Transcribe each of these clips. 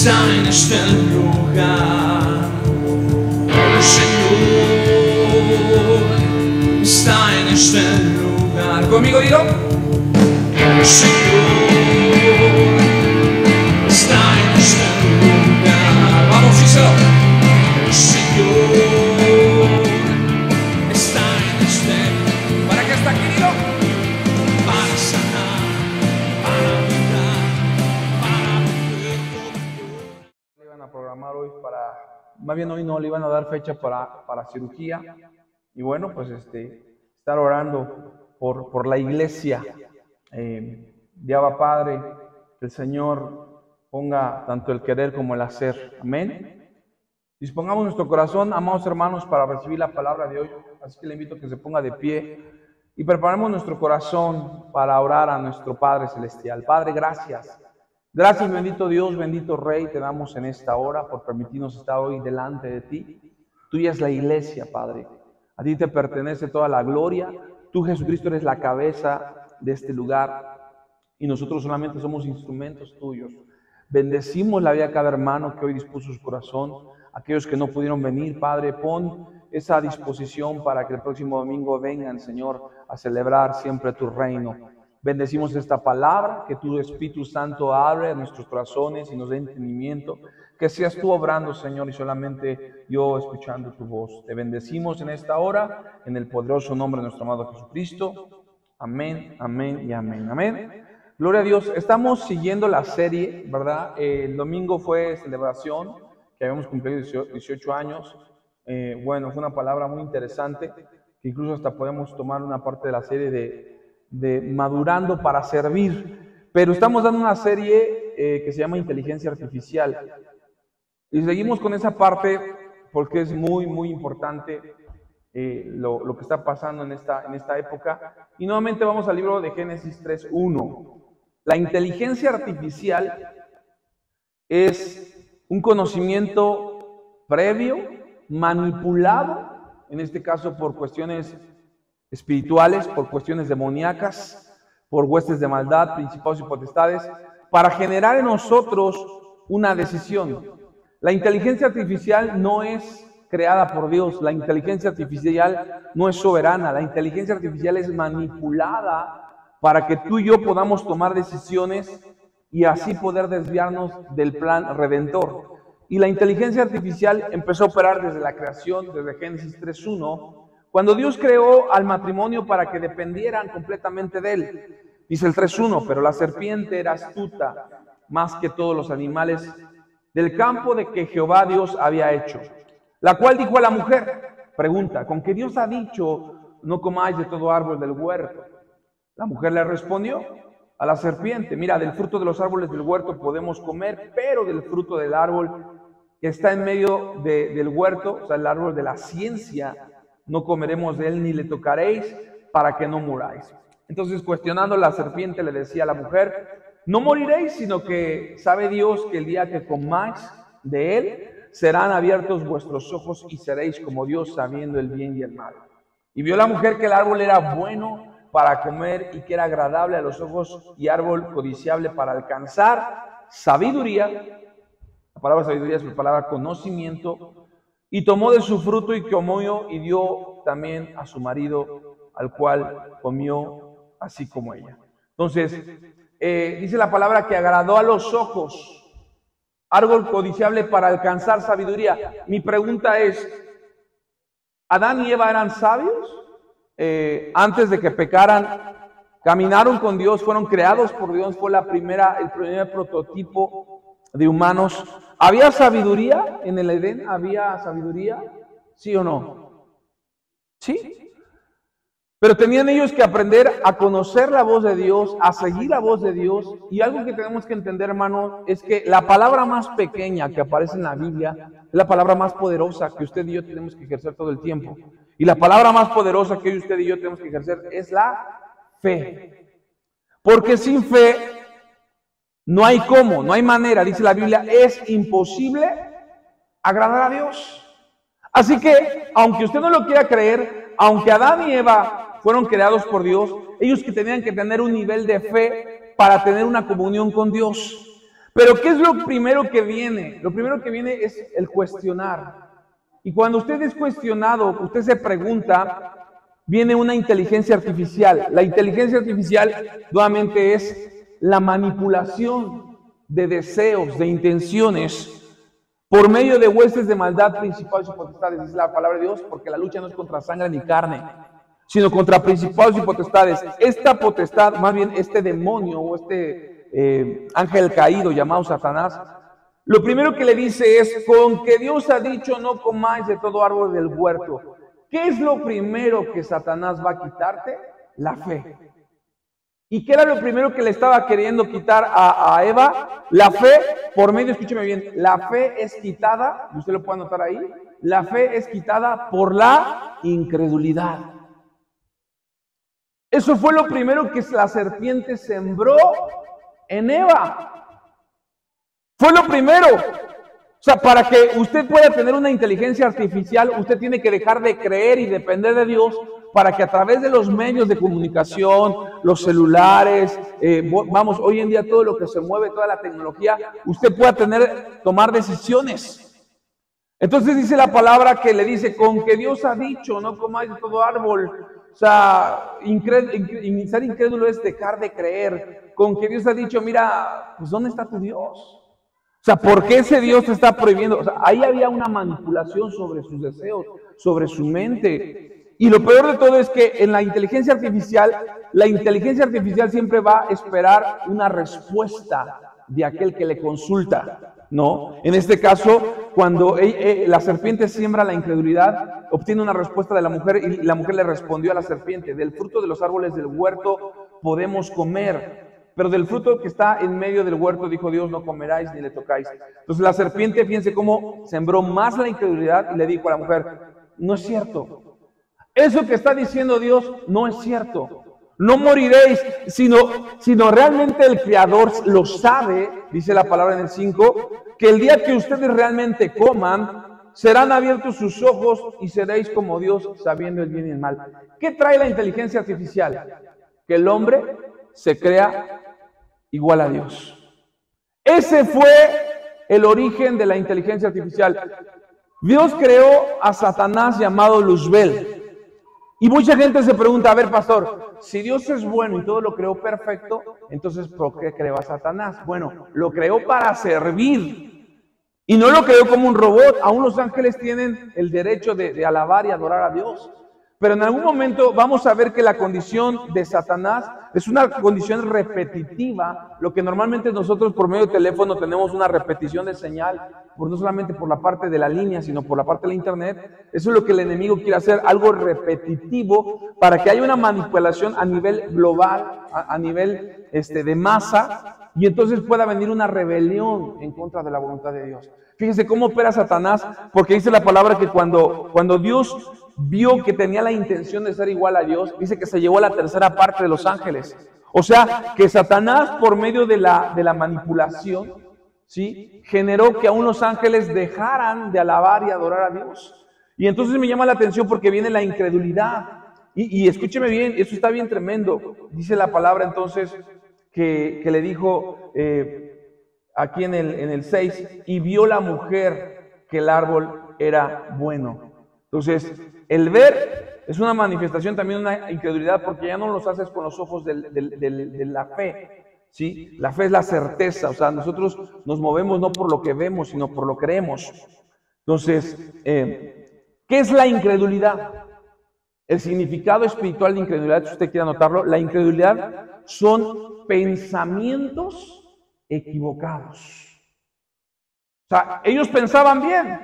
está en este lugar. El Señor está en este lugar. Conmigo digo, el Señor está en este lugar. Vamos, díselo. El Señor está en este lugar. ¿Para qué está aquí, digo? Para sanar, para curar, para vivir. Le iban a programar hoy más bien hoy no, le iban a dar fecha para cirugía. Y bueno, pues estar orando por la iglesia. Ya va, Padre, que el Señor ponga tanto el querer como el hacer. Amén. Dispongamos nuestro corazón, amados hermanos, para recibir la palabra de hoy. Así que le invito a que se ponga de pie y preparemos nuestro corazón para orar a nuestro Padre Celestial. Padre, gracias. Gracias, bendito Dios, bendito Rey, te damos en esta hora por permitirnos estar hoy delante de ti. Tuya es la iglesia, Padre. A ti te pertenece toda la gloria. Tú, Jesucristo, eres la cabeza de este lugar y nosotros solamente somos instrumentos tuyos. Bendecimos la vida de cada hermano que hoy dispuso su corazón. Aquellos que no pudieron venir, Padre, pon esa disposición para que el próximo domingo vengan, Señor, a celebrar siempre tu reino. Bendecimos esta palabra, que tu Espíritu Santo abre nuestros corazones y nos dé entendimiento. Que seas tú obrando, Señor, y solamente yo escuchando tu voz. Te bendecimos en esta hora, en el poderoso nombre de nuestro amado Jesucristo. Amén, amén y amén. Amén. Gloria a Dios. Estamos siguiendo la serie, ¿verdad? El domingo fue celebración, que habíamos cumplido 18 años. Bueno, fue una palabra muy interesante, que incluso hasta podemos tomar una parte de la serie de madurando para servir. Pero estamos dando una serie que se llama Inteligencia Artificial. Y seguimos con esa parte porque es muy, muy importante lo que está pasando en esta época. Y nuevamente vamos al libro de Génesis 3:1. La inteligencia artificial es un conocimiento previo, manipulado, en este caso por cuestiones espirituales, por cuestiones demoníacas, por huestes de maldad, principados y potestades, para generar en nosotros una decisión. La inteligencia artificial no es creada por Dios, la inteligencia artificial no es soberana, la inteligencia artificial es manipulada para que tú y yo podamos tomar decisiones y así poder desviarnos del plan redentor. Y la inteligencia artificial empezó a operar desde la creación, desde Génesis 3:1, cuando Dios creó al matrimonio para que dependieran completamente de él. Dice el 3:1, pero la serpiente era astuta más que todos los animales del campo de que Jehová Dios había hecho, la cual dijo a la mujer, pregunta, ¿con qué Dios ha dicho no comáis de todo árbol del huerto? La mujer le respondió a la serpiente, mira, del fruto de los árboles del huerto podemos comer, pero del fruto del árbol que está en medio del huerto, o sea, el árbol de la ciencia, no comeremos de él ni le tocaréis para que no muráis. Entonces, cuestionando, la serpiente le decía a la mujer, no moriréis, sino que sabe Dios que el día que comáis de él, serán abiertos vuestros ojos y seréis como Dios, sabiendo el bien y el mal. Y vio la mujer que el árbol era bueno para comer y que era agradable a los ojos y árbol codiciable para alcanzar sabiduría. La palabra sabiduría es la palabra conocimiento. Y tomó de su fruto y comió y dio también a su marido, al cual comió así como ella. Entonces, dice la palabra que agradó a los ojos, árbol codiciable para alcanzar sabiduría. Mi pregunta es, ¿Adán y Eva eran sabios? Antes de que pecaran, caminaron con Dios, fueron creados por Dios, fue el primer prototipo de humanos. ¿Había sabiduría en el Edén? ¿Había sabiduría? ¿Sí o no? ¿Sí? Pero tenían ellos que aprender a conocer la voz de Dios, a seguir la voz de Dios. Y algo que tenemos que entender, hermano, es que la palabra más pequeña que aparece en la Biblia es la palabra más poderosa que usted y yo tenemos que ejercer todo el tiempo. Y la palabra más poderosa que hoy usted y yo tenemos que ejercer es la fe. Porque sin fe no hay cómo, no hay manera, dice la Biblia, es imposible agradar a Dios. Así que, aunque usted no lo quiera creer, aunque Adán y Eva fueron creados por Dios, ellos que tenían que tener un nivel de fe para tener una comunión con Dios. Pero ¿qué es lo primero que viene? Lo primero que viene es el cuestionar. Y cuando usted es cuestionado, usted se pregunta, viene una inteligencia artificial. La inteligencia artificial nuevamente es la manipulación de deseos, de intenciones, por medio de huestes de maldad, principados y potestades, dice la palabra de Dios, porque la lucha no es contra sangre ni carne, sino contra principados y potestades. Esta potestad, más bien este demonio o este ángel caído llamado Satanás, lo primero que le dice es, con que Dios ha dicho no comáis de todo árbol del huerto. ¿Qué es lo primero que Satanás va a quitarte? La fe. ¿Y qué era lo primero que le estaba queriendo quitar a Eva? La fe, por medio, escúcheme bien, la fe es quitada, y usted lo puede anotar ahí, la fe es quitada por la incredulidad. Eso fue lo primero que la serpiente sembró en Eva. Fue lo primero. O sea, para que usted pueda tener una inteligencia artificial, usted tiene que dejar de creer y depender de Dios para que a través de los medios de comunicación, los celulares, vamos, hoy en día todo lo que se mueve, toda la tecnología, usted pueda tomar decisiones. Entonces dice la palabra que le dice, con que Dios ha dicho, no comáis de todo árbol. O sea, ser incrédulo es dejar de creer. Con que Dios ha dicho, mira, pues ¿dónde está tu Dios? O sea, ¿por qué ese Dios te está prohibiendo? O sea, ahí había una manipulación sobre sus deseos, sobre su mente. Y lo peor de todo es que en la inteligencia artificial siempre va a esperar una respuesta de aquel que le consulta, ¿no? En este caso, cuando la serpiente siembra la incredulidad, obtiene una respuesta de la mujer y la mujer le respondió a la serpiente, del fruto de los árboles del huerto podemos comer. Pero del fruto que está en medio del huerto, dijo Dios, no comeráis ni le tocáis. Entonces la serpiente, fíjense cómo sembró más la incredulidad y le dijo a la mujer, no es cierto. Eso que está diciendo Dios no es cierto. No moriréis, sino realmente el Creador lo sabe, dice la palabra en el 5, que el día que ustedes realmente coman, serán abiertos sus ojos y seréis como Dios, sabiendo el bien y el mal. ¿Qué trae la inteligencia artificial? Que el hombre se crea igual a Dios. Ese fue el origen de la inteligencia artificial. Dios creó a Satanás llamado Luzbel. Y mucha gente se pregunta, a ver, pastor, si Dios es bueno y todo lo creó perfecto, entonces ¿por qué creó a Satanás? Bueno, lo creó para servir. Y no lo creó como un robot. Aún los ángeles tienen el derecho de alabar y adorar a Dios. Pero en algún momento vamos a ver que la condición de Satanás es una condición repetitiva, lo que normalmente nosotros por medio de teléfono tenemos una repetición de señal, no solamente por la parte de la línea, sino por la parte de la internet. Eso es lo que el enemigo quiere hacer, algo repetitivo, para que haya una manipulación a nivel global, a nivel de masa, y entonces pueda venir una rebelión en contra de la voluntad de Dios. Fíjense cómo opera Satanás, porque dice la palabra que cuando Dios vio que tenía la intención de ser igual a Dios, dice que se llevó a la tercera parte de los ángeles. O sea, que Satanás, por medio de la manipulación, ¿sí?, generó que aún los ángeles dejaran de alabar y adorar a Dios. Y entonces me llama la atención porque viene la incredulidad. Y escúcheme bien, eso está bien tremendo. Dice la palabra entonces que le dijo aquí en el 6, y vio la mujer que el árbol era bueno. Entonces, el ver es una manifestación también de una incredulidad, porque ya no los haces con los ojos de la fe, ¿sí? La fe es la certeza, o sea, nosotros nos movemos no por lo que vemos, sino por lo que creemos. Entonces, ¿qué es la incredulidad? El significado espiritual de incredulidad, si usted quiere anotarlo, la incredulidad son pensamientos equivocados. O sea, ellos pensaban bien.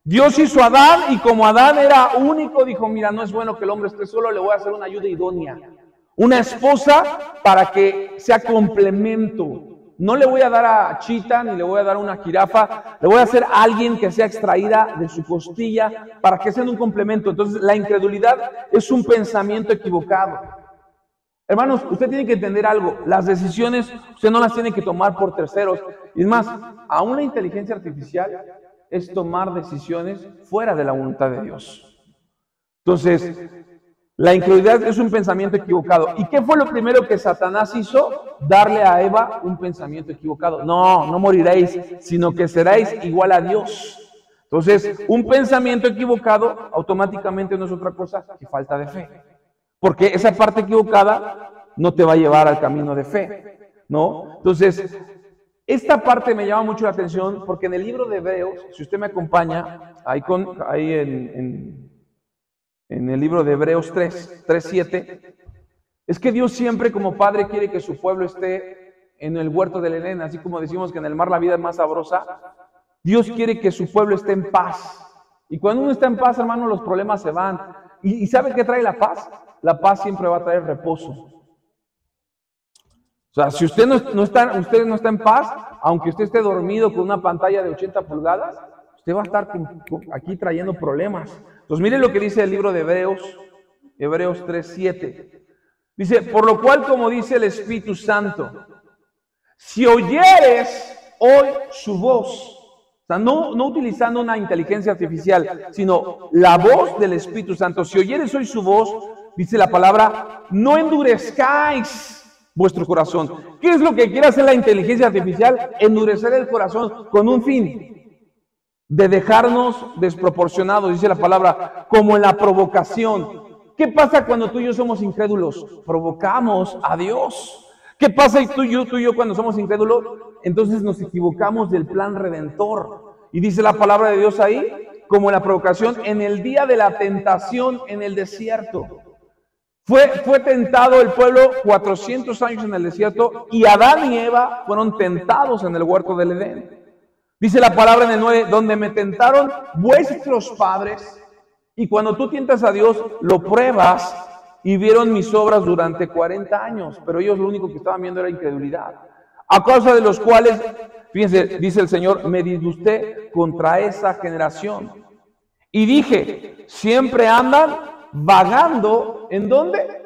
Dios hizo a Adán y como Adán era único, dijo, mira, no es bueno que el hombre esté solo, le voy a hacer una ayuda idónea. Una esposa para que sea complemento. No le voy a dar a Chita, ni le voy a dar a una jirafa, le voy a hacer a alguien que sea extraída de su costilla para que sea un complemento. Entonces, la incredulidad es un pensamiento equivocado. Hermanos, usted tiene que entender algo, las decisiones usted no las tiene que tomar por terceros. Y es más, aún la inteligencia artificial es tomar decisiones fuera de la voluntad de Dios. Entonces, La incredulidad es un pensamiento equivocado. ¿Y qué fue lo primero que Satanás hizo? Darle a Eva un pensamiento equivocado. No, no moriréis, sino que seréis igual a Dios. Entonces, un pensamiento equivocado automáticamente no es otra cosa que falta de fe. Porque esa parte equivocada no te va a llevar al camino de fe, ¿no? Entonces, esta parte me llama mucho la atención porque en el libro de Hebreos, si usted me acompaña, ahí en el libro de Hebreos 3:7, es que Dios siempre como Padre quiere que su pueblo esté en el huerto del Edén, así como decimos que en el mar la vida es más sabrosa. Dios quiere que su pueblo esté en paz. Y cuando uno está en paz, hermano, los problemas se van. ¿Y sabe qué trae la paz? La paz siempre va a traer reposo. O sea, si usted no está en paz, aunque usted esté dormido con una pantalla de 80 pulgadas, usted va a estar aquí trayendo problemas. Entonces, mire lo que dice el libro de Hebreos 3:7. Dice, por lo cual, como dice el Espíritu Santo, si oyeres hoy su voz, o sea, no utilizando una inteligencia artificial, sino la voz del Espíritu Santo, si oyeres hoy su voz, dice la palabra, no endurezcáis vuestro corazón. ¿Qué es lo que quiere hacer la inteligencia artificial? Endurecer el corazón con un fin de dejarnos desproporcionados, dice la palabra, como en la provocación. ¿Qué pasa cuando tú y yo somos incrédulos? Provocamos a Dios. ¿Qué pasa tú y yo cuando somos incrédulos? Entonces nos equivocamos del plan redentor. Y dice la palabra de Dios ahí, como en la provocación, en el día de la tentación en el desierto. Fue tentado el pueblo 400 años en el desierto y Adán y Eva fueron tentados en el huerto del Edén. Dice la palabra en el 9, donde me tentaron vuestros padres, y cuando tú tientas a Dios, lo pruebas, y vieron mis obras durante 40 años, pero ellos lo único que estaban viendo era incredulidad. A causa de los cuales, fíjense, dice el Señor, me disgusté contra esa generación. Y dije, siempre andan vagando, ¿en dónde?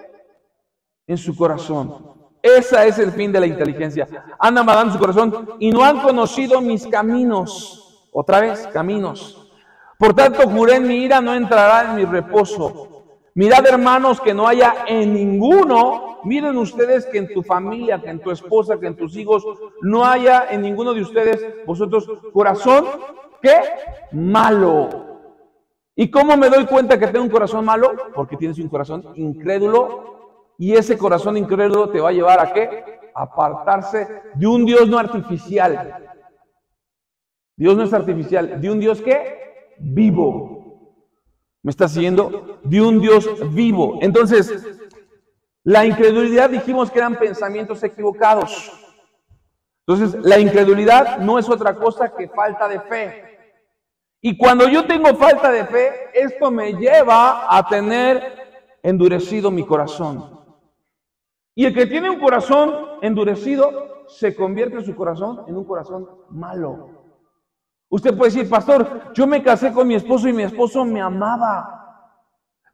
En su corazón. Ese es el fin de la inteligencia. Andan vagando en su corazón y no han conocido mis caminos. Otra vez, caminos. Por tanto, juré en mi ira, no entrará en mi reposo. Mirad, hermanos, que no haya en ninguno, miren ustedes que en tu familia, que en tu esposa, que en tus hijos, no haya en ninguno de ustedes, vosotros, corazón, ¿qué? Malo. ¿Y cómo me doy cuenta que tengo un corazón malo? Porque tienes un corazón incrédulo, y ese corazón incrédulo te va a llevar ¿a qué? A apartarse de un Dios no artificial. Dios no es artificial, de un Dios ¿qué? Vivo. ¿Me está siguiendo? De un Dios vivo. Entonces, la incredulidad dijimos que eran pensamientos equivocados. Entonces, la incredulidad no es otra cosa que falta de fe. Y cuando yo tengo falta de fe, esto me lleva a tener endurecido mi corazón. Y el que tiene un corazón endurecido, se convierte en su corazón en un corazón malo. Usted puede decir, pastor, yo me casé con mi esposo y mi esposo me amaba.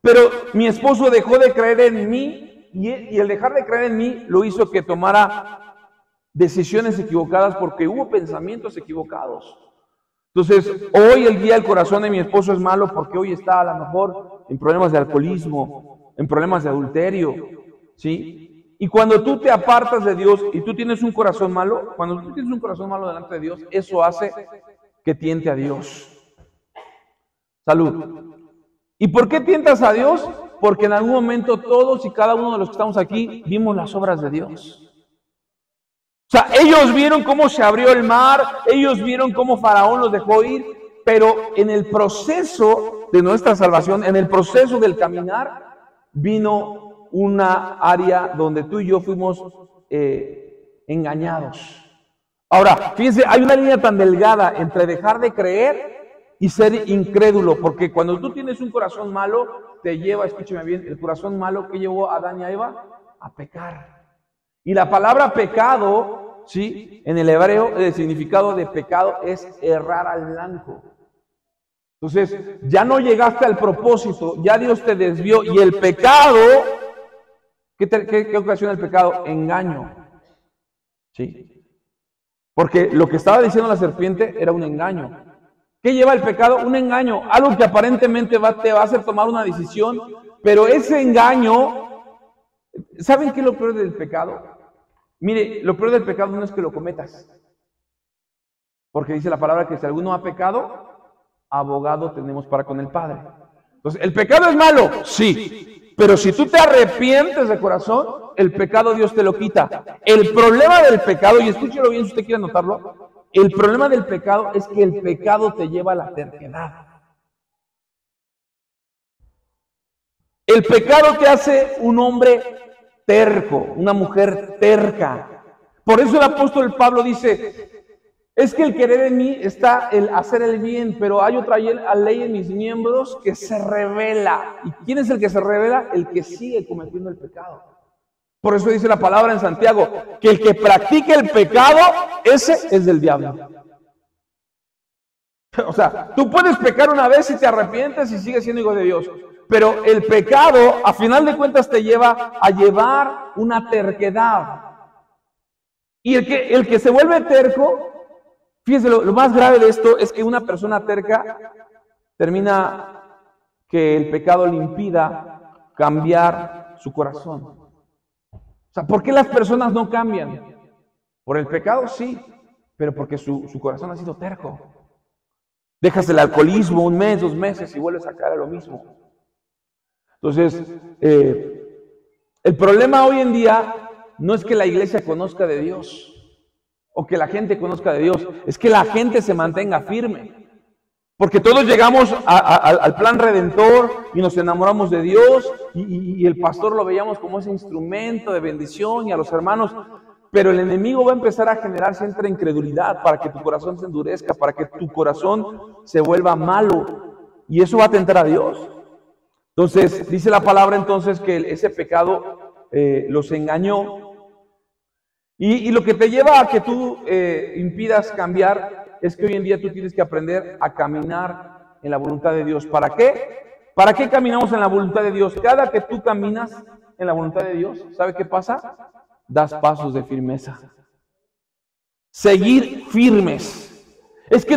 Pero mi esposo dejó de creer en mí y el dejar de creer en mí lo hizo que tomara decisiones equivocadas porque hubo pensamientos equivocados. Entonces, hoy el día el corazón de mi esposo es malo porque hoy está a lo mejor en problemas de alcoholismo, en problemas de adulterio, ¿sí? Y cuando tú te apartas de Dios y tú tienes un corazón malo, cuando tú tienes un corazón malo delante de Dios, eso hace que tiente a Dios. Salud. ¿Y por qué tientas a Dios? Porque en algún momento todos y cada uno de los que estamos aquí vimos las obras de Dios. O sea, ellos vieron cómo se abrió el mar, ellos vieron cómo Faraón los dejó ir, pero en el proceso de nuestra salvación, en el proceso del caminar, vino una área donde tú y yo fuimos engañados. Ahora, fíjense, hay una línea tan delgada entre dejar de creer y ser incrédulo, porque cuando tú tienes un corazón malo, te lleva, escúcheme bien, el corazón malo que llevó a Adán y a Eva a pecar. Y la palabra pecado, ¿sí? En el hebreo, el significado de pecado es errar al blanco. Entonces, ya no llegaste al propósito, ya Dios te desvió. Y el pecado, ¿qué ocasiona el pecado? Engaño. ¿Sí? Porque lo que estaba diciendo la serpiente era un engaño. ¿Qué lleva el pecado? Un engaño. Algo que aparentemente te va a hacer tomar una decisión Pero ese engaño, ¿saben qué es lo peor del pecado? Mire, lo peor del pecado no es que lo cometas. Porque dice la palabra que si alguno ha pecado, abogado tenemos para con el Padre. Entonces, ¿el pecado es malo? Sí. Pero si tú te arrepientes de corazón, el pecado Dios te lo quita. El problema del pecado, y escúchelo bien si usted quiere anotarlo, el problema del pecado es que el pecado te lleva a la terquedad. El pecado te hace un hombre terco, una mujer terca. Por eso el apóstol Pablo dice, es que el querer en mí está el hacer el bien, pero hay otra ley en mis miembros que se revela. ¿Y quién es el que se revela? El que sigue cometiendo el pecado. Por eso dice la palabra en Santiago, que el que practique el pecado, ese es del diablo. O sea, tú puedes pecar una vez y te arrepientes y sigues siendo hijo de Dios. Pero el pecado, a final de cuentas, te lleva a llevar una terquedad. Y el que se vuelve terco, fíjense, lo más grave de esto es que una persona terca termina que el pecado le impida cambiar su corazón. O sea, ¿por qué las personas no cambian? Por el pecado, sí, pero porque su corazón ha sido terco. Dejas el alcoholismo un mes, 2 meses y vuelves a caer a lo mismo. Entonces, el problema hoy en día no es que la iglesia conozca de Dios o que la gente conozca de Dios, es que la gente se mantenga firme. Porque todos llegamos al plan redentor y nos enamoramos de Dios y el pastor lo veíamos como ese instrumento de bendición y a los hermanos, pero el enemigo va a empezar a generar siempre incredulidad para que tu corazón se endurezca, para que tu corazón se vuelva malo y eso va a tentar a Dios. Entonces, dice la palabra entonces que ese pecado los engañó. Y lo que te lleva a que tú impidas cambiar es que hoy en día tú tienes que aprender a caminar en la voluntad de Dios. ¿Para qué? ¿Para qué caminamos en la voluntad de Dios? Cada que tú caminas en la voluntad de Dios, ¿sabe qué pasa? Das pasos de firmeza. Seguir firmes. Es que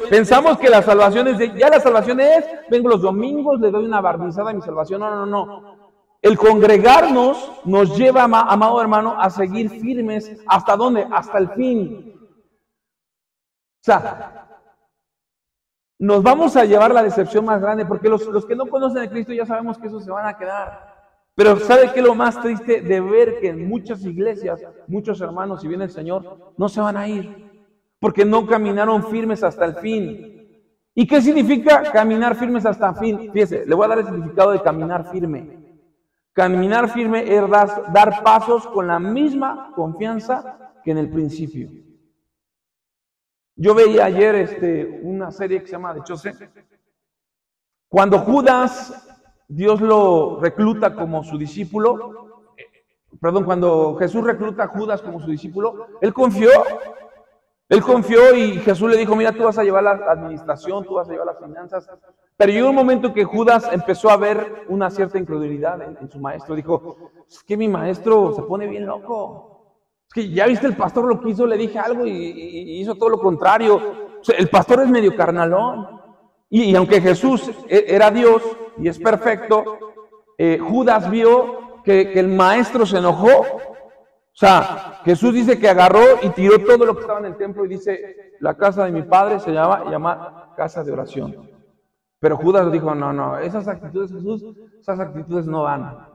pensamos que la salvación es ya la salvación es, vengo los domingos, le doy una barnizada a mi salvación. No. El congregarnos nos lleva, amado hermano, a seguir firmes. ¿Hasta dónde? Hasta el fin. O sea, nos vamos a llevar la decepción más grande, porque los que no conocen a Cristo ya sabemos que esos se van a quedar. Pero ¿sabe qué es lo más triste? De ver que en muchas iglesias, muchos hermanos, si viene el Señor, no se van a ir. Porque no caminaron firmes hasta el fin. ¿Y qué significa caminar firmes hasta el fin? Fíjese, le voy a dar el significado de caminar firme. Caminar firme es dar pasos con la misma confianza que en el principio. Yo veía ayer una serie que se llama The Chosen. Cuando Judas, Dios lo recluta como su discípulo, cuando Jesús recluta a Judas como su discípulo, él confió y Jesús le dijo, mira, tú vas a llevar la administración, tú vas a llevar las finanzas. Pero llegó un momento que Judas empezó a ver una cierta incredulidad en su maestro. Dijo, es que mi maestro se pone bien loco. Es que ya viste el pastor lo que hizo, le dije algo y hizo todo lo contrario. O sea, el pastor es medio carnalón. Y aunque Jesús era Dios y es perfecto, Judas vio que el maestro se enojó. O sea, Jesús dice que agarró y tiró todo lo que estaba en el templo y dice, la casa de mi padre se llama casa de oración. Pero Judas dijo, no, esas actitudes, Jesús, esas actitudes no van.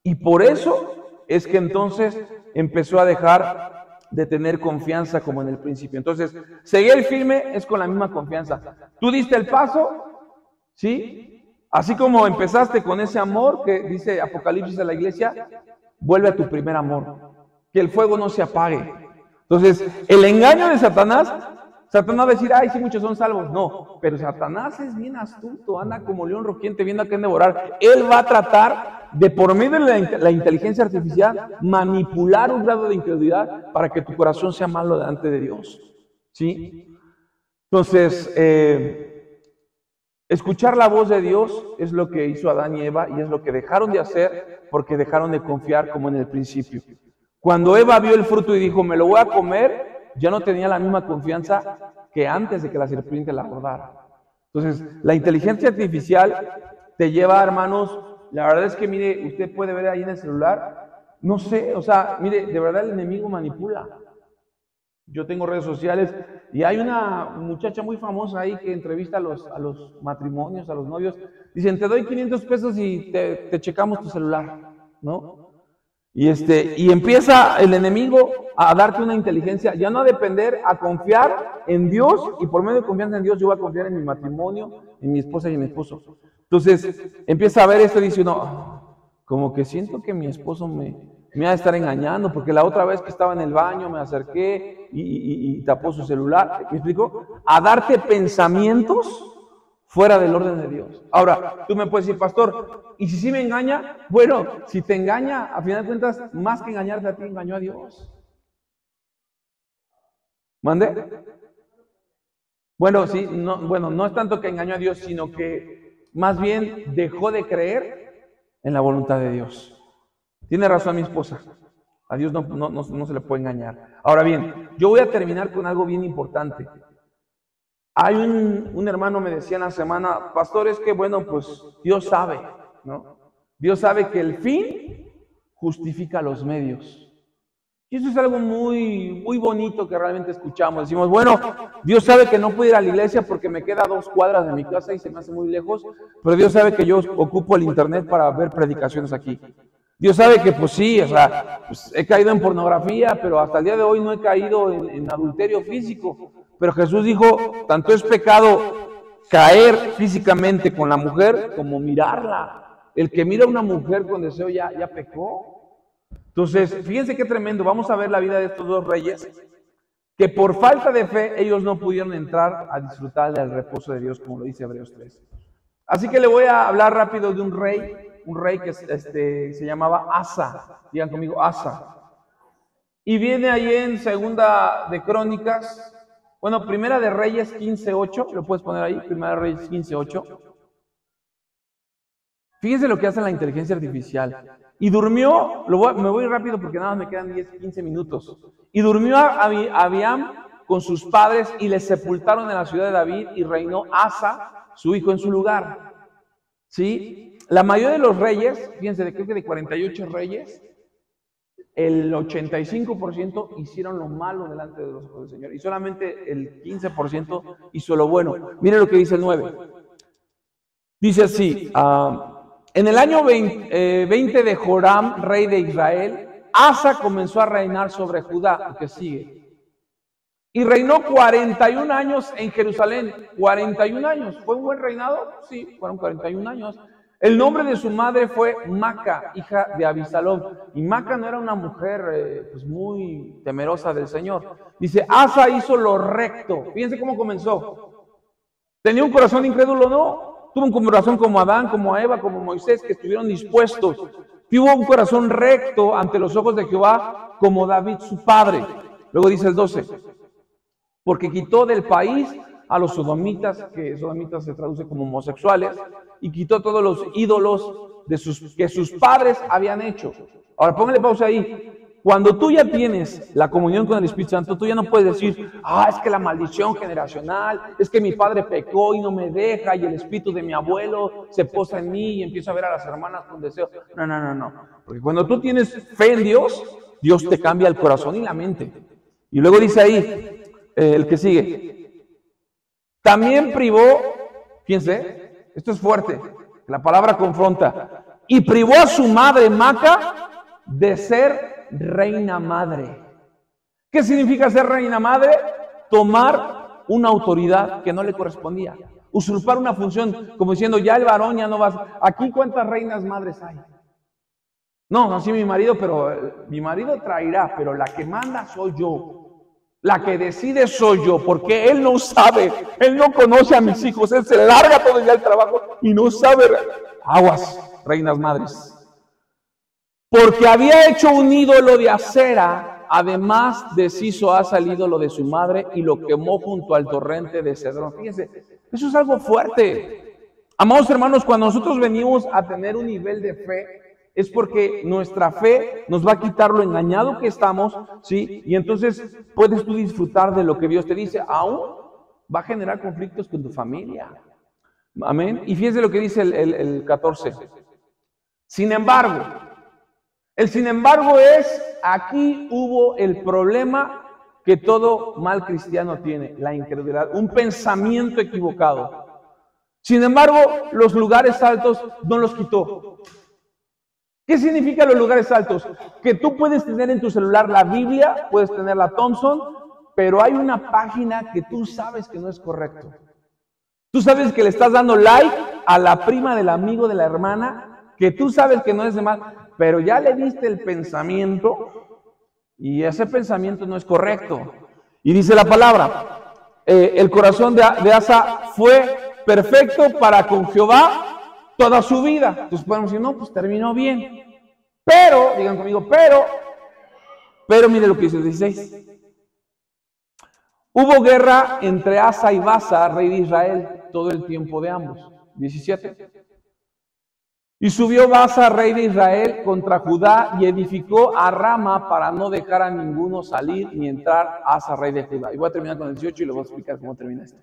Y por eso es que entonces empezó a dejar de tener confianza como en el principio. Entonces, seguir firme es con la misma confianza. Tú diste el paso, ¿sí? Así como empezaste con ese amor que dice Apocalipsis a la iglesia, vuelve a tu primer amor. Que el fuego no se apague. Entonces, el engaño de Satanás va a decir, ay, sí, muchos son salvos. No, pero Satanás es bien astuto, anda como león rugiente viendo a quién devorar. Él va a tratar de, por medio de la inteligencia artificial, manipular un grado de incredulidad para que tu corazón sea malo delante de Dios. ¿Sí? Entonces, escuchar la voz de Dios es lo que hizo Adán y Eva y es lo que dejaron de hacer porque dejaron de confiar como en el principio. Cuando Eva vio el fruto y dijo, me lo voy a comer, ya no tenía la misma confianza que antes de que la serpiente la abordara. Entonces, la inteligencia artificial te lleva, hermanos, La verdad es que, mire, usted puede ver ahí en el celular, no sé, o sea, mire, de verdad el enemigo manipula. Yo tengo redes sociales y hay una muchacha muy famosa ahí que entrevista a los matrimonios, a los novios. Dicen, te doy 500 pesos y te checamos tu celular, ¿no? Y empieza el enemigo a darte una inteligencia, ya no a depender, a confiar en Dios, y por medio de confianza en Dios yo voy a confiar en mi matrimonio, en mi esposa y en mi esposo. Entonces empieza a ver esto y dice uno, como que siento que mi esposo me va a estar engañando, porque la otra vez que estaba en el baño me acerqué y tapó su celular. ¿Me explico? A darte pensamientos fuera del orden de Dios. Ahora, tú me puedes decir, pastor, ¿y si sí me engaña? Bueno, si te engaña, a final de cuentas, más que engañarte a ti, engañó a Dios. ¿Mande? Bueno, sí, no es tanto que engañó a Dios, sino que más bien dejó de creer en la voluntad de Dios. Tiene razón mi esposa. A Dios no se le puede engañar. Ahora bien, yo voy a terminar con algo bien importante. Hay un hermano me decía en la semana, pastor, es que bueno, pues Dios sabe, ¿no? Dios sabe que el fin justifica los medios. Y eso es algo muy, muy bonito que realmente escuchamos. Decimos, bueno, Dios sabe que no puedo ir a la iglesia porque me queda 2 cuadras de mi casa y se me hace muy lejos, pero Dios sabe que yo ocupo el internet para ver predicaciones aquí. Dios sabe que pues sí, o sea, pues he caído en pornografía, pero hasta el día de hoy no he caído en adulterio físico. Pero Jesús dijo, tanto es pecado caer físicamente con la mujer como mirarla. El que mira a una mujer con deseo ya pecó. Entonces, fíjense qué tremendo. Vamos a ver la vida de estos 2 reyes, que por falta de fe ellos no pudieron entrar a disfrutar del reposo de Dios, como lo dice Hebreos 3. Así que le voy a hablar rápido de un rey que se llamaba Asa. Digan conmigo, Asa. Y viene ahí en Segunda de Crónicas, bueno, Primera de Reyes 15:8, lo puedes poner ahí, Primera de Reyes 15:8. Fíjense lo que hace la inteligencia artificial. Y durmió, me voy rápido porque nada más me quedan 10-15 minutos. Y durmió Abiam con sus padres y les sepultaron en la ciudad de David y reinó Asa, su hijo, en su lugar. ¿Sí? La mayoría de los reyes, fíjense, creo que de 48 reyes, el 85% hicieron lo malo delante de los ojos del Señor y solamente el 15% hizo lo bueno. Miren lo que dice el 9. Dice así, en el año 20 de Joram, rey de Israel, Asa comenzó a reinar sobre Judá, lo que sigue. Y reinó 41 años en Jerusalén. 41 años. ¿Fue un buen reinado? Sí, fueron 41 años. El nombre de su madre fue Maca, hija de Abisalom. Y Maca no era una mujer pues muy temerosa del Señor. Dice, Asa hizo lo recto. Fíjense cómo comenzó. ¿Tenía un corazón incrédulo? No. Tuvo un corazón como Adán, como Eva, como Moisés, que estuvieron dispuestos. Tuvo un corazón recto ante los ojos de Jehová, como David su padre. Luego dice el 12. Porque quitó del país a los sodomitas, que sodomitas se traduce como homosexuales, y quitó todos los ídolos que sus padres habían hecho. Ahora póngale pausa ahí. Cuando tú ya tienes la comunión con el Espíritu Santo, tú ya no puedes decir, es que la maldición generacional, es que mi padre pecó y no me deja, y el espíritu de mi abuelo se posa en mí y empiezo a ver a las hermanas con deseo. No. Porque cuando tú tienes fe en Dios, Dios te cambia el corazón y la mente. Y luego dice ahí, el que sigue, también privó, fíjense, esto es fuerte, la palabra confronta, y privó a su madre Maca de ser reina madre. ¿Qué significa ser reina madre? Tomar una autoridad que no le correspondía, usurpar una función, como diciendo, ya el varón ya no va. Aquí, ¿cuántas reinas madres hay? No, así mi marido, pero mi marido traerá, pero la que manda soy yo. La que decide soy yo, porque él no sabe, él no conoce a mis hijos, él se larga todo el día al trabajo y no sabe. Aguas, reinas madres. Porque había hecho un ídolo de acera, además deshizo Asa el ídolo de su madre y lo quemó junto al torrente de Cedrón. Fíjense, eso es algo fuerte. Amados hermanos, cuando nosotros venimos a tener un nivel de fe, es porque nuestra fe nos va a quitar lo engañado que estamos, ¿sí? Y entonces puedes tú disfrutar de lo que Dios te dice, aún va a generar conflictos con tu familia. Amén. Y fíjense lo que dice el 14. Sin embargo, el sin embargo es, aquí hubo el problema que todo mal cristiano tiene, la incredulidad, un pensamiento equivocado. Sin embargo, los lugares altos no los quitó. ¿Qué significa los lugares altos? Que tú puedes tener en tu celular la Biblia, puedes tener la Thompson, pero hay una página que tú sabes que no es correcto. Tú sabes que le estás dando like a la prima del amigo de la hermana, que tú sabes que no es de mal, pero ya le diste el pensamiento y ese pensamiento no es correcto. Y dice la palabra, el corazón de Asa fue perfecto para con Jehová toda su vida. Entonces podemos decir, no, pues terminó bien. Pero, digan conmigo, pero mire lo que dice el 16. Hubo guerra entre Asa y Baasa, rey de Israel, todo el tiempo de ambos. 17. Y subió Baasa, rey de Israel, contra Judá y edificó a Rama para no dejar a ninguno salir ni entrar Asa, rey de Judá. Y voy a terminar con el 18 y le voy a explicar cómo termina esto.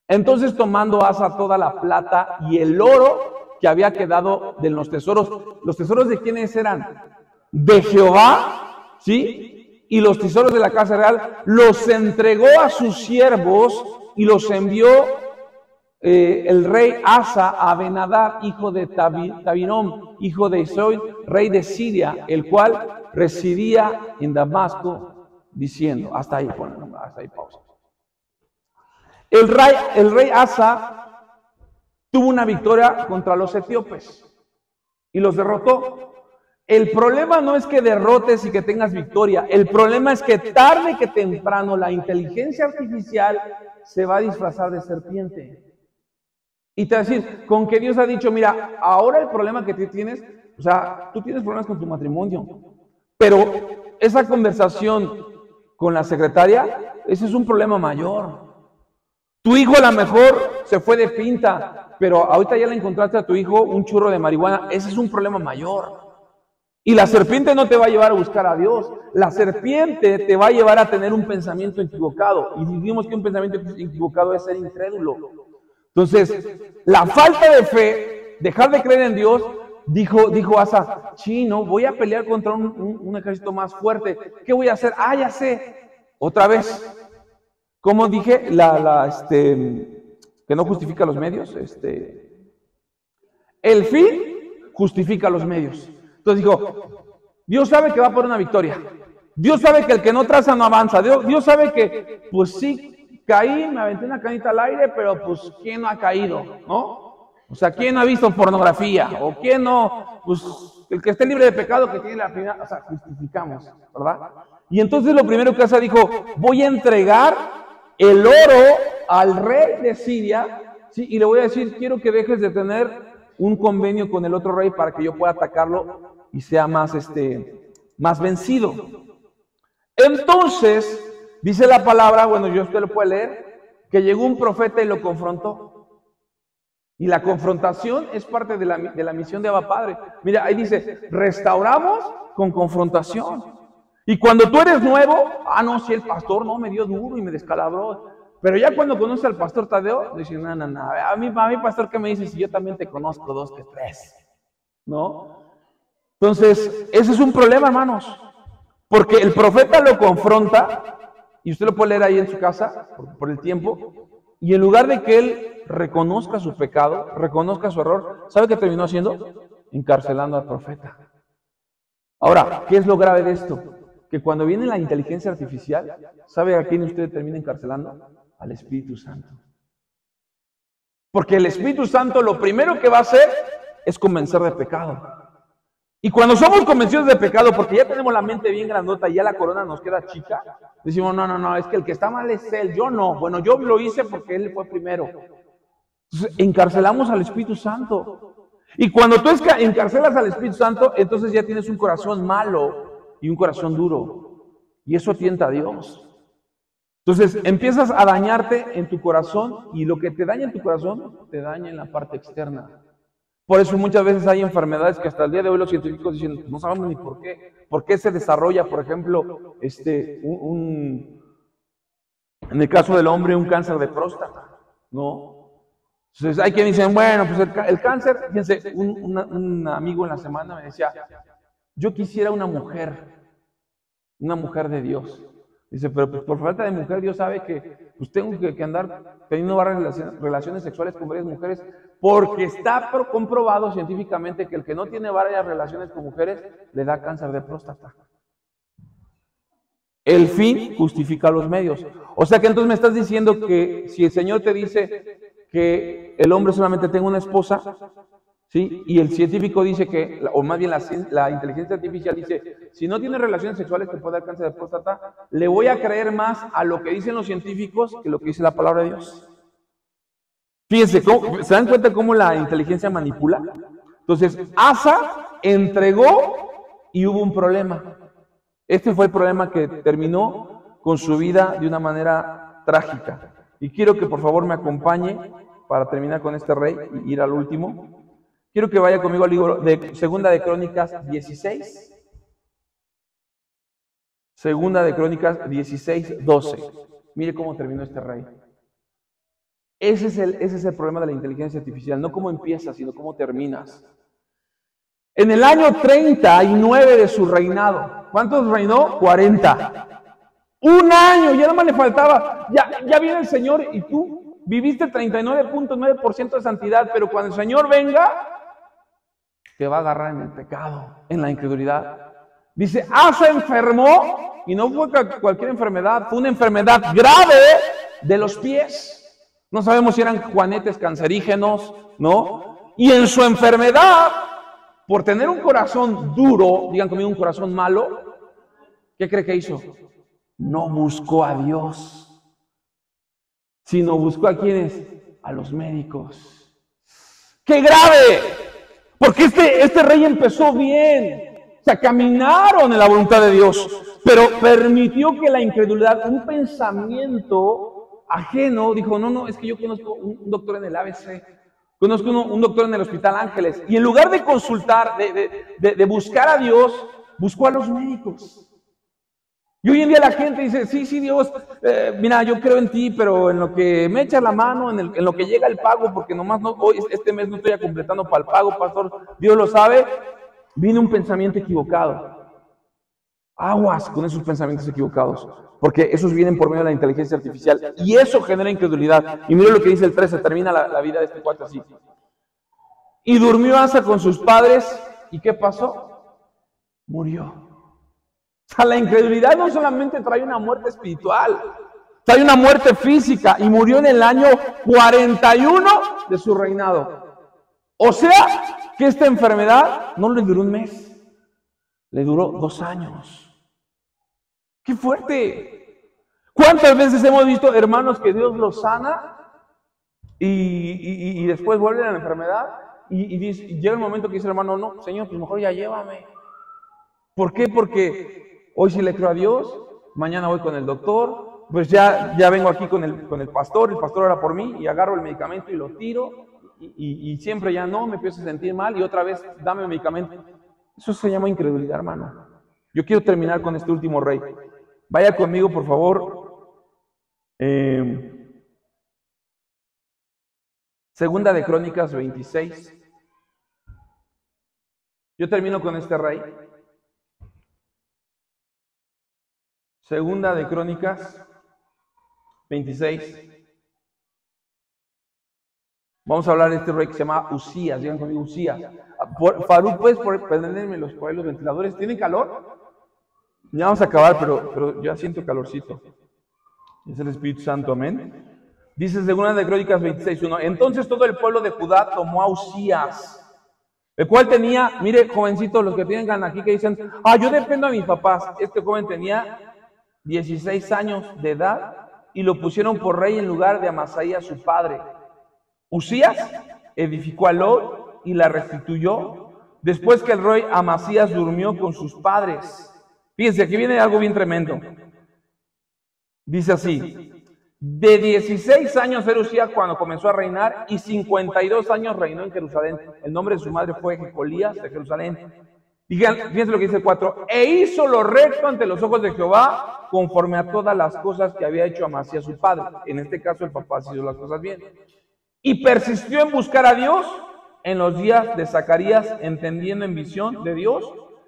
Entonces tomando Asa toda la plata y el oro que había quedado de los tesoros ¿de quiénes eran? De Jehová, ¿sí? Y los tesoros de la casa real los entregó a sus siervos y los envió el rey Asa a Ben-Hadad, hijo de Tabinom, hijo de Isoi, rey de Siria, el cual residía en Damasco, diciendo, hasta ahí, hasta ahí pausa. El rey Asa tuvo una victoria contra los etíopes y los derrotó. El problema no es que derrotes y que tengas victoria, el problema es que tarde que temprano la inteligencia artificial se va a disfrazar de serpiente. Y te va a decir, con que Dios ha dicho, mira, ahora el problema que tú tienes, o sea, tú tienes problemas con tu matrimonio, pero esa conversación con la secretaria, ese es un problema mayor. Tu hijo a lo mejor se fue de pinta, pero ahorita ya le encontraste a tu hijo un churro de marihuana, ese es un problema mayor. Y la serpiente no te va a llevar a buscar a Dios, la serpiente te va a llevar a tener un pensamiento equivocado. Y dijimos que un pensamiento equivocado es ser incrédulo. Entonces, la falta de fe, dejar de creer en Dios, dijo Asa, chino, voy a pelear contra un ejército más fuerte. ¿Qué voy a hacer? Ah, ya sé, otra vez. Como dije, que no justifica los medios, el fin justifica los medios. Entonces dijo, Dios sabe que va por una victoria. Dios sabe que el que no traza no avanza. Dios sabe que, pues sí, caí, me aventé una canita al aire, pero pues, ¿quién no ha caído? ¿No? O sea, ¿quién no ha visto pornografía? ¿O quién no? Pues, el que esté libre de pecado que tiene la primera, o sea, justificamos, ¿verdad? Y entonces lo primero que Asa dijo, voy a entregar el oro al rey de Siria, ¿sí? Y le voy a decir, quiero que dejes de tener un convenio con el otro rey para que yo pueda atacarlo y sea más vencido. Entonces, dice la palabra, bueno, usted lo puede leer, que llegó un profeta y lo confrontó. Y la confrontación es parte de la misión de Abba Padre. Mira, ahí dice, restauramos con confrontación. Y cuando tú eres nuevo, no, si el pastor no me dio duro y me descalabró. Pero ya cuando conoces al pastor Tadeo, dice, no, a mí pastor, ¿qué me dices si yo también te conozco 2 que 3? ¿No? Entonces, ese es un problema, hermanos. Porque el profeta lo confronta, y usted lo puede leer ahí en su casa, por el tiempo, y en lugar de que él reconozca su pecado, reconozca su error, ¿sabe qué terminó haciendo? Encarcelando al profeta. Ahora, ¿qué es lo grave de esto? Que cuando viene la inteligencia artificial, ¿sabe a quién usted termina encarcelando? Al Espíritu Santo. Porque el Espíritu Santo lo primero que va a hacer es convencer de pecado. Y cuando somos convencidos de pecado, porque ya tenemos la mente bien grandota y ya la corona nos queda chica, decimos, no, es que el que está mal es él, yo no. Bueno, yo lo hice porque él fue primero. Entonces, encarcelamos al Espíritu Santo. Y cuando tú encarcelas al Espíritu Santo, entonces ya tienes un corazón malo y un corazón duro. Y eso tienta a Dios. Entonces empiezas a dañarte en tu corazón y lo que te daña en tu corazón, te daña en la parte externa. Por eso muchas veces hay enfermedades que hasta el día de hoy los científicos dicen, no sabemos ni por qué. ¿Por qué se desarrolla, por ejemplo, en el caso del hombre, un cáncer de próstata? ¿No? Entonces hay quienes dicen, bueno, pues el cáncer, fíjense, un amigo en la semana me decía, yo quisiera una mujer de Dios. Dice, pero pues por falta de mujer, Dios sabe que pues tengo que andar teniendo varias relaciones sexuales con varias mujeres, porque está comprobado científicamente que el que no tiene varias relaciones con mujeres le da cáncer de próstata. El fin justifica los medios. O sea que entonces me estás diciendo que si el Señor te dice que el hombre solamente tenga una esposa, ¿sí? Y el científico dice que, o más bien la inteligencia artificial dice, si no tiene relaciones sexuales te puede dar cáncer de próstata, le voy a creer más a lo que dicen los científicos que lo que dice la palabra de Dios. Fíjense, ¿se dan cuenta cómo la inteligencia manipula? Entonces, Asa entregó y hubo un problema. Este fue el problema que terminó con su vida de una manera trágica. Y quiero que por favor me acompañe para terminar con este rey y ir al último. Quiero que vaya conmigo al libro de Segunda de Crónicas 16. Segunda de Crónicas 16, 12. Mire cómo terminó este rey. Ese es el problema de la inteligencia artificial, no cómo empiezas, sino cómo terminas. En el año 39 de su reinado, ¿cuántos reinó? 40. Un año, ya nada más le faltaba. Ya viene el Señor y tú viviste 39.9% de santidad, pero cuando el Señor venga, te va a agarrar en el pecado, en la incredulidad. Dice, Asa enfermó, y no fue cualquier enfermedad, fue una enfermedad grave de los pies. No sabemos si eran juanetes cancerígenos, ¿no? Y en su enfermedad, por tener un corazón duro, digan conmigo, un corazón malo, ¿qué cree que hizo? No buscó a Dios, sino buscó a quienes, a los médicos. ¡Qué grave! Porque este rey empezó bien, o sea, caminaron en la voluntad de Dios, pero permitió que la incredulidad, un pensamiento ajeno, dijo, no, es que yo conozco un doctor en el ABC, conozco un doctor en el Hospital Ángeles, y en lugar de consultar, de buscar a Dios, buscó a los médicos. Y hoy en día la gente dice, sí, Dios, mira, yo creo en ti, pero en lo que me echas la mano, en lo que llega el pago, porque nomás hoy, este mes no estoy completando para el pago, pastor, Dios lo sabe, viene un pensamiento equivocado. Aguas con esos pensamientos equivocados, porque esos vienen por medio de la inteligencia artificial, y eso genera incredulidad. Y mira lo que dice el 13, termina la vida de este cuate así. Y durmió Asa con sus padres, ¿y qué pasó? Murió. O sea, la incredulidad no solamente trae una muerte espiritual, trae una muerte física, y murió en el año 41 de su reinado. O sea, que esta enfermedad no le duró un mes, le duró 2 años. ¡Qué fuerte! ¿Cuántas veces hemos visto hermanos que Dios los sana y después vuelven a la enfermedad? Y llega el momento que dice el hermano, no, Señor, pues mejor ya llévame. ¿Por qué? Porque hoy sí le creo a Dios, mañana voy con el doctor, pues ya vengo aquí con el pastor ora por mí, y agarro el medicamento y lo tiro, y siempre ya no, me empiezo a sentir mal, y otra vez dame el medicamento. Eso se llama incredulidad, hermano. Yo quiero terminar con este último rey. Vaya conmigo, por favor. Segunda de Crónicas 26. Yo termino con este rey. Segunda de Crónicas 26. Vamos a hablar de este rey que se llama Usías. Digan conmigo, Usías. Faruk, ¿puedes prenderme los ventiladores? ¿Tienen calor? Ya vamos a acabar, pero ya siento calorcito. Es el Espíritu Santo, amén. Dice Segunda de Crónicas 26:1. Entonces todo el pueblo de Judá tomó a Usías, el cual tenía, mire, jovencitos, los que tengan aquí que dicen, yo dependo de mis papás. Este joven tenía 16 años de edad y lo pusieron por rey en lugar de Amasías, su padre. Usías edificó a Lot y la restituyó después que el rey Amasías durmió con sus padres. Fíjense, aquí viene algo bien tremendo. Dice así, de 16 años era Usías cuando comenzó a reinar, y 52 años reinó en Jerusalén. El nombre de su madre fue Jecolías de Jerusalén. Fíjense lo que dice el 4, e hizo lo recto ante los ojos de Jehová, conforme a todas las cosas que había hecho Amasías su padre. En este caso el papá hizo las cosas bien. y persistió en buscar a Dios en los días de Zacarías, entendiendo en visión de Dios,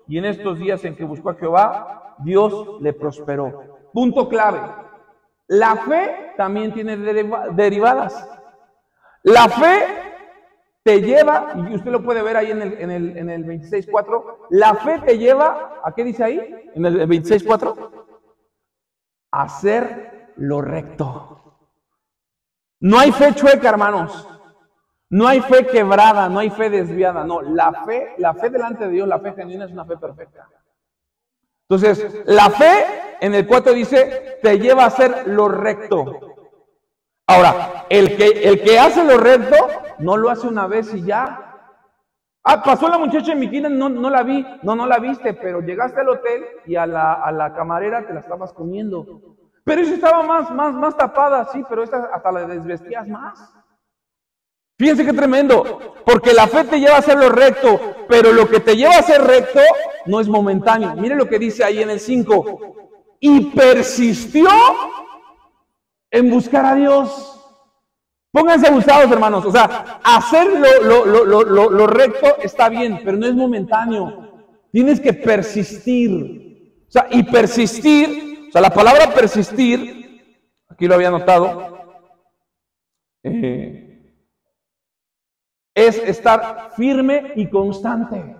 y en estos días en que buscó a Jehová, Dios le prosperó. Punto clave. La fe también tiene derivadas. La fe te lleva, y usted lo puede ver ahí en el 26.4, la fe te lleva, ¿a qué dice ahí? En el 26.4, a hacer lo recto. No hay fe chueca, hermanos. No hay fe quebrada, no hay fe desviada. No, la fe delante de Dios, la fe genuina es una fe perfecta. Entonces, la fe en el 4 dice, te lleva a hacer lo recto. Ahora, el que hace lo recto, no lo hace una vez y ya. Ah, pasó la muchacha en bikini, no la vi. No la viste, pero llegaste al hotel y a la camarera te la estabas comiendo. Pero esa estaba más tapada, sí, pero esta hasta la desvestías más. Fíjense qué tremendo, porque la fe te lleva a hacer lo recto, pero lo que te lleva a ser recto no es momentáneo. Mire lo que dice ahí en el 5. Y persistió en buscar a Dios. Pónganse abusados, hermanos. O sea, hacer lo recto está bien, pero no es momentáneo. Tienes que persistir. O sea, y persistir, o sea, la palabra persistir, aquí lo había notado, es estar firme y constante.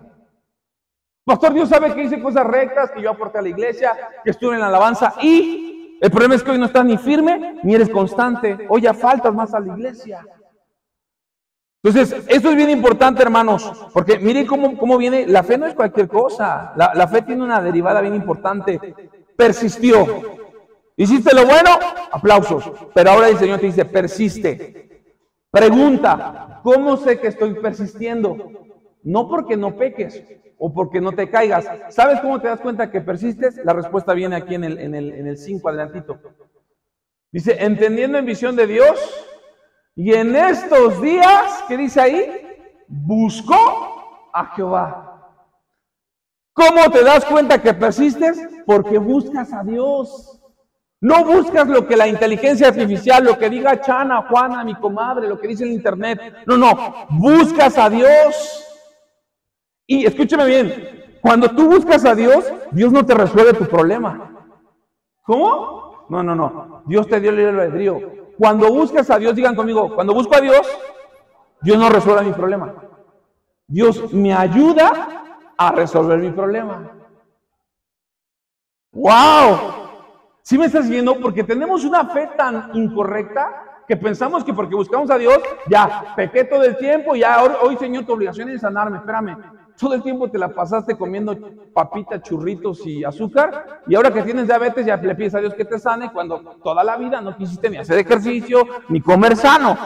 Pastor, Dios sabe que hice cosas rectas, que yo aporté a la iglesia, que estuve en la alabanza, y el problema es que hoy no estás ni firme ni eres constante. Hoy ya faltas más a la iglesia. Entonces, esto es bien importante, hermanos, porque miren cómo viene. La fe no es cualquier cosa. La fe tiene una derivada bien importante. Persistió. Hiciste lo bueno, aplausos. Pero ahora el Señor te dice, persiste. Pregunta, ¿cómo sé que estoy persistiendo? No porque no peques o porque no te caigas. ¿Sabes cómo te das cuenta que persistes? La respuesta viene aquí en el 5, adelantito. Dice, entendiendo en visión de Dios, y en estos días, ¿qué dice ahí? Buscó a Jehová. ¿Cómo te das cuenta que persistes? Porque buscas a Dios. No buscas lo que la inteligencia artificial, lo que diga Chana, Juana, mi comadre, lo que dice el internet. No, buscas a Dios. Y escúchame bien, cuando tú buscas a Dios, Dios no te resuelve tu problema. ¿Cómo? No. Dios te dio el libre albedrío. Cuando buscas a Dios, digan conmigo, cuando busco a Dios, Dios no resuelve mi problema. Dios me ayuda a resolver mi problema. ¡Wow! ¿Sí me estás siguiendo? Porque tenemos una fe tan incorrecta que pensamos que porque buscamos a Dios, ya, pequé todo el tiempo, ya, hoy Señor, tu obligación es sanarme. Espérame, todo el tiempo te la pasaste comiendo papitas, churritos y azúcar, y ahora que tienes diabetes ya le pides a Dios que te sane, cuando toda la vida no quisiste ni hacer ejercicio, ni comer sano.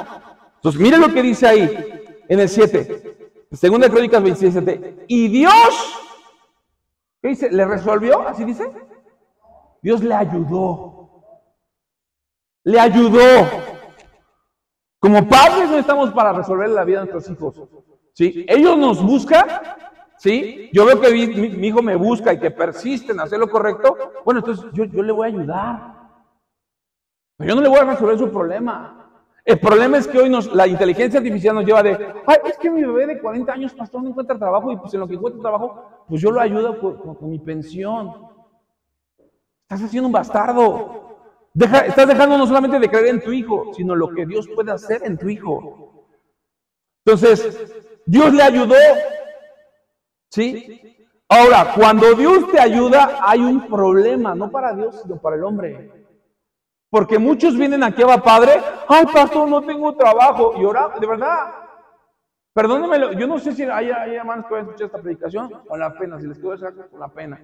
Entonces, mire lo que dice ahí, en el 7, Segunda de Crónicas 27, y Dios, ¿qué dice? ¿Le resolvió? ¿Así dice? Dios le ayudó. Le ayudó. Como padres no estamos para resolver la vida de nuestros hijos. ¿Sí? Ellos nos buscan. ¿Sí? Yo veo que mi hijo me busca y que persiste en hacer lo correcto. Bueno, entonces yo le voy a ayudar. Pero yo no le voy a resolver su problema. El problema es que hoy la inteligencia artificial nos lleva de, ay, es que mi bebé de 40 años, pastor, no encuentra trabajo, y pues en lo que encuentra trabajo, pues yo lo ayudo con mi pensión. Estás haciendo un bastardo. Estás dejando no solamente de creer en tu hijo, sino lo que Dios puede hacer en tu hijo. Entonces, Dios le ayudó. ¿Sí? Ahora, cuando Dios te ayuda, hay un problema, no para Dios, sino para el hombre. Porque muchos vienen aquí a Padre, ay, pastor, no tengo trabajo. Y ahora, de verdad, perdónenme, yo no sé si hay hermanos que van a escuchar esta predicación con la pena, si les quedo decir con la pena.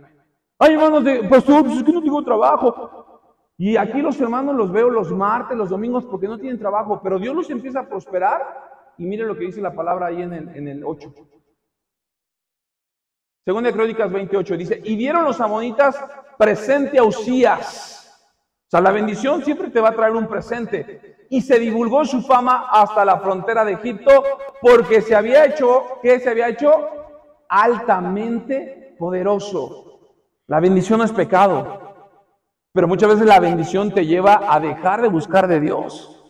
Ay, hermanos, pastor, pues es que no tengo trabajo. Y aquí los hermanos los veo los martes, los domingos, porque no tienen trabajo, pero Dios los empieza a prosperar. Y mire lo que dice la palabra ahí en el 8. Segunda de Crónicas 28 dice, y dieron los amonitas presente a Usías. O sea, la bendición siempre te va a traer un presente. Y se divulgó su fama hasta la frontera de Egipto, porque se había hecho, ¿qué se había hecho? Altamente poderoso. La bendición no es pecado, pero muchas veces la bendición te lleva a dejar de buscar de Dios.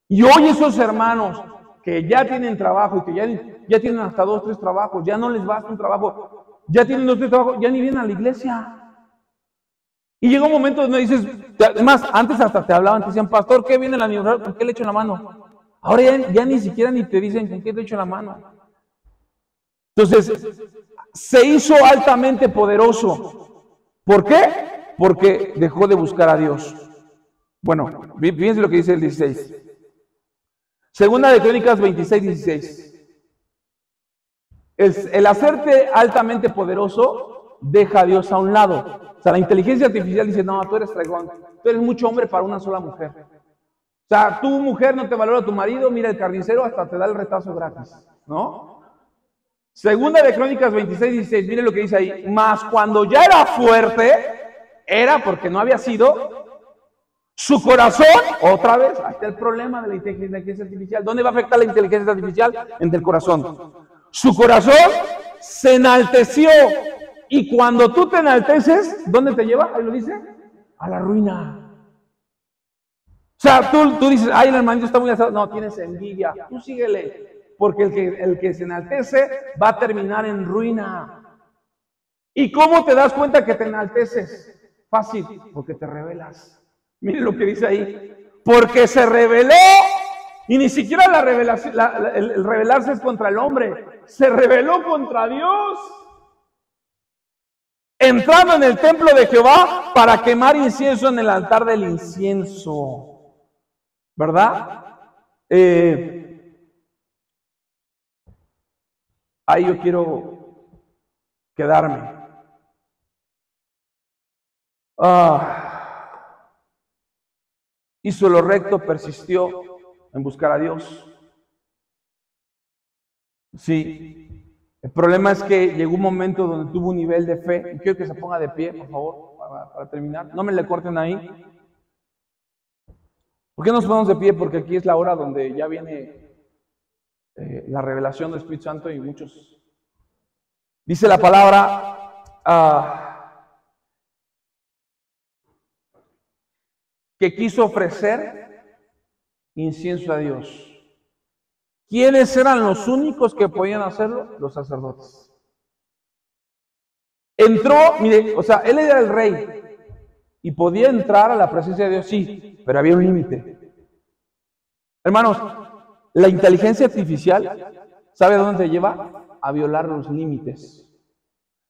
Y hoy esos hermanos que ya tienen trabajo y que ya tienen hasta 2, 3 trabajos, ya no les basta un trabajo, ya tienen 2, 3 trabajos, ya ni vienen a la iglesia. Y llega un momento donde dices, además, antes hasta te hablaban, te decían, pastor, ¿qué viene el aniversario? ¿Con qué le echo la mano? Ahora ya ni siquiera ni te dicen con qué le echo la mano. Entonces, se hizo altamente poderoso. ¿Por qué? Porque dejó de buscar a Dios. Bueno, fíjense lo que dice el 16. Segunda de Crónicas 26, 16. El hacerte altamente poderoso deja a Dios a un lado. O sea, la inteligencia artificial dice, no, tú eres fregón, tú eres mucho hombre para una sola mujer. O sea, tu mujer no te valora a tu marido, mira, el carnicero hasta te da el retazo gratis, ¿no? Segunda de Crónicas 26, 16, mire lo que dice ahí. Mas cuando ya era fuerte, era porque no había sido su corazón, otra vez, ahí está el problema de la inteligencia artificial. ¿Dónde va a afectar la inteligencia artificial? En el corazón. Su corazón se enalteció. Y cuando tú te enalteces, ¿dónde te lleva? Ahí lo dice, a la ruina. O sea, tú dices, ay, el hermanito está muy alzado. No, tienes envidia. Tú síguele, porque el que se enaltece va a terminar en ruina. ¿Y cómo te das cuenta que te enalteces? Fácil, porque te rebelas. Miren lo que dice ahí. Porque se rebeló, y ni siquiera la revelación, el rebelarse es contra el hombre, se rebeló contra Dios. Entrando en el templo de Jehová para quemar incienso en el altar del incienso. ¿Verdad? Ahí yo quiero quedarme. Hizo lo recto, persistió en buscar a Dios. Sí. El problema es que llegó un momento donde tuvo un nivel de fe. Y quiero que se ponga de pie, por favor, para terminar. No me le corten ahí. ¿Por qué nos ponemos de pie? Porque aquí es la hora donde ya viene la revelación del Espíritu Santo y muchos. Dice la palabra que quiso ofrecer incienso a Dios. ¿Quiénes eran los únicos que podían hacerlo? Los sacerdotes. Entró, mire, o sea, él era el rey y podía entrar a la presencia de Dios, sí, pero había un límite. Hermanos, la inteligencia artificial, ¿sabe a dónde te lleva? A violar los límites.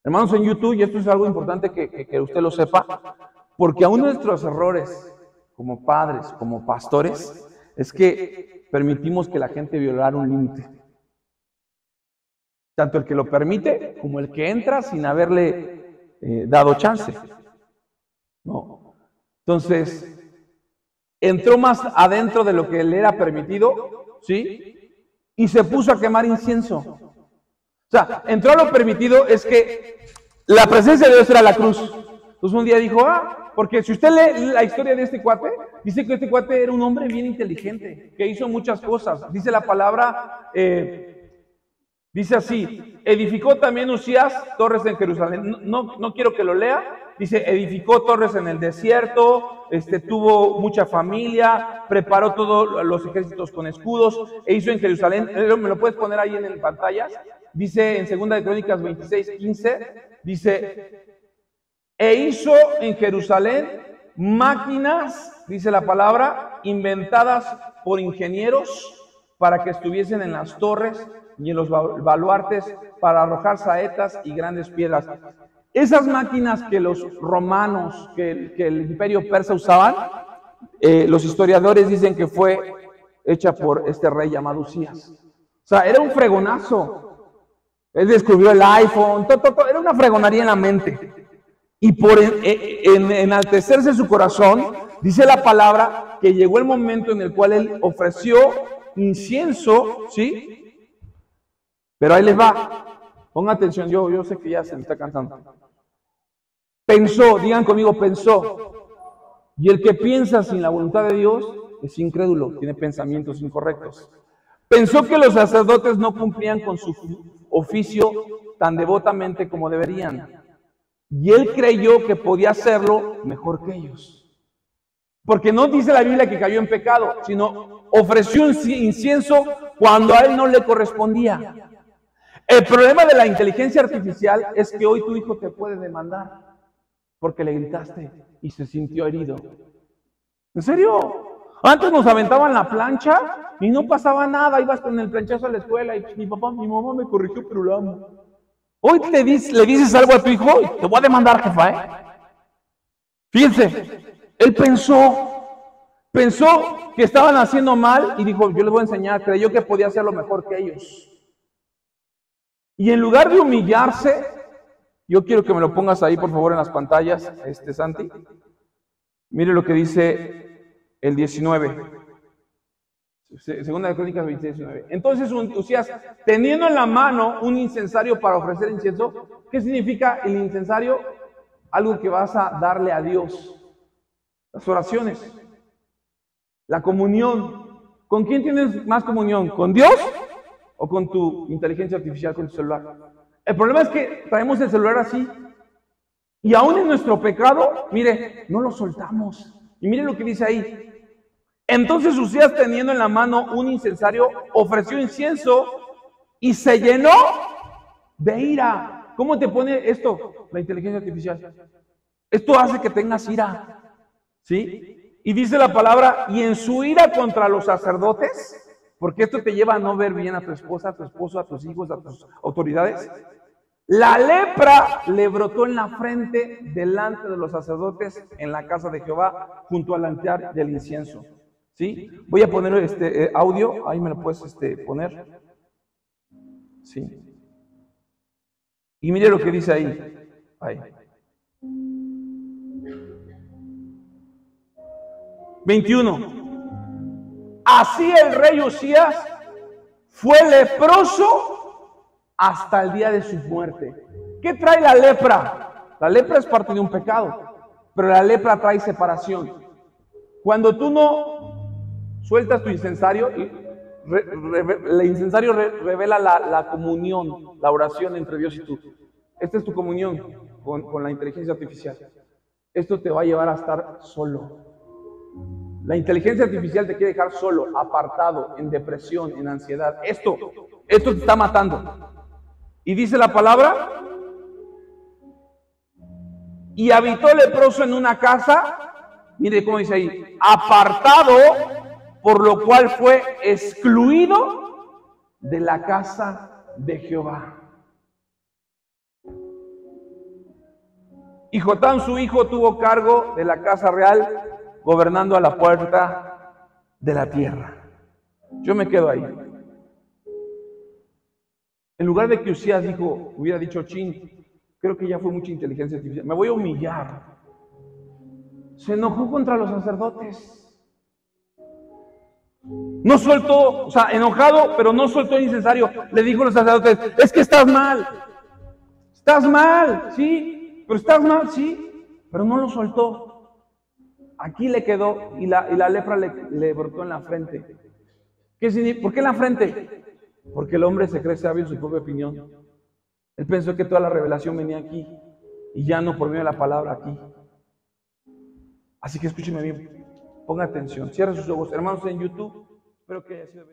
Hermanos, en YouTube, y esto es algo importante que usted lo sepa, porque aún nuestros errores como padres, como pastores, es que permitimos que la gente violara un límite. Tanto el que lo permite como el que entra sin haberle dado chance. No. Entonces, entró más adentro de lo que le era permitido, ¿sí? Y se puso a quemar incienso. O sea, entró a lo permitido, es que la presencia de Dios era la cruz. Entonces un día dijo, porque si usted lee la historia de este cuate, dice que este cuate era un hombre bien inteligente, que hizo muchas cosas. Dice la palabra, dice así, edificó también Usías torres en Jerusalén. No quiero que lo lea. Dice, edificó torres en el desierto, tuvo mucha familia, preparó todos los ejércitos con escudos, e hizo en Jerusalén, me lo puedes poner ahí en pantallas, dice en 2 de Crónicas 26, 15, dice, e hizo en Jerusalén máquinas, dice la palabra, inventadas por ingenieros para que estuviesen en las torres y en los baluartes para arrojar saetas y grandes piedras. Esas máquinas que los romanos, que el imperio persa usaban, los historiadores dicen que fue hecha por este rey llamado Usías. O sea, era un fregonazo. Él descubrió el iPhone, era una fregonaría en la mente. Y por enaltecerse su corazón, dice la palabra que llegó el momento en el cual él ofreció incienso, ¿sí? Pero ahí les va. Pongan atención, yo sé que ya se me está cansando. Pensó, digan conmigo, pensó. Y el que piensa sin la voluntad de Dios es incrédulo, tiene pensamientos incorrectos. Pensó que los sacerdotes no cumplían con su oficio tan devotamente como deberían. Y él creyó que podía hacerlo mejor que ellos. Porque no dice la Biblia que cayó en pecado, sino ofreció un incienso cuando a él no le correspondía. El problema de la inteligencia artificial es que hoy tu hijo te puede demandar porque le gritaste y se sintió herido. ¿En serio? Antes nos aventaban la plancha y no pasaba nada, ibas con el planchazo a la escuela y mi mamá me corrigió, pero la amo. Hoy le dices algo a tu hijo y te voy a demandar, jefa, ¿eh? Fíjense, él pensó que estaban haciendo mal y dijo, yo les voy a enseñar, creyó que podía hacerlo mejor que ellos. Y en lugar de humillarse, yo quiero que me lo pongas ahí, por favor, en las pantallas, Santi. Mire lo que dice el 19. Segunda de Crónicas 26:19. Entonces Usías, teniendo en la mano un incensario para ofrecer incienso, ¿qué significa el incensario? Algo que vas a darle a Dios. Las oraciones, la comunión. ¿Con quién tienes más comunión? ¿Con Dios o con tu inteligencia artificial, con tu celular? El problema es que traemos el celular así y aún en nuestro pecado, mire, no lo soltamos. Y mire lo que dice ahí. Entonces Usías, teniendo en la mano un incensario, ofreció incienso y se llenó de ira. ¿Cómo te pone esto la inteligencia artificial? Esto hace que tengas ira, ¿sí? Y dice la palabra, y en su ira contra los sacerdotes, porque esto te lleva a no ver bien a tu esposa, a tu esposo, a tus hijos, a tus autoridades, la lepra le brotó en la frente delante de los sacerdotes en la casa de Jehová, junto al altar del incienso. ¿Sí? Voy a poner este audio, ahí me lo puedes poner. Sí. Y mire lo que dice ahí. Ahí. 21. Así el rey Usías fue leproso hasta el día de su muerte. ¿Qué trae la lepra? La lepra es parte de un pecado, pero la lepra trae separación. Cuando tú no sueltas tu incensario, el incensario revela la comunión, la oración entre Dios y tú. Esta es tu comunión con la inteligencia artificial. Esto te va a llevar a estar solo. La inteligencia artificial te quiere dejar solo, apartado, en depresión, en ansiedad. Esto te está matando. Y dice la palabra, y habitó leproso en una casa, mire cómo dice ahí, apartado, por lo cual fue excluido de la casa de Jehová. Y Jotam, su hijo, tuvo cargo de la casa real, gobernando a la puerta de la tierra. Yo me quedo ahí. En lugar de que Usías hubiera dicho, chin, creo que ya fue mucha inteligencia artificial, me voy a humillar. Se enojó contra los sacerdotes. No soltó, enojado, pero no soltó el incensario. Le dijo a los sacerdotes, es que estás mal, sí, pero no lo soltó. Aquí le quedó y la lepra le brotó en la frente. ¿Por qué en la frente? Porque el hombre se cree sabio en su propia opinión. Él pensó que toda la revelación venía aquí y ya no por medio de la palabra aquí. Así que escúcheme bien, ponga atención, cierre sus ojos, hermanos en YouTube. Espero que haya sido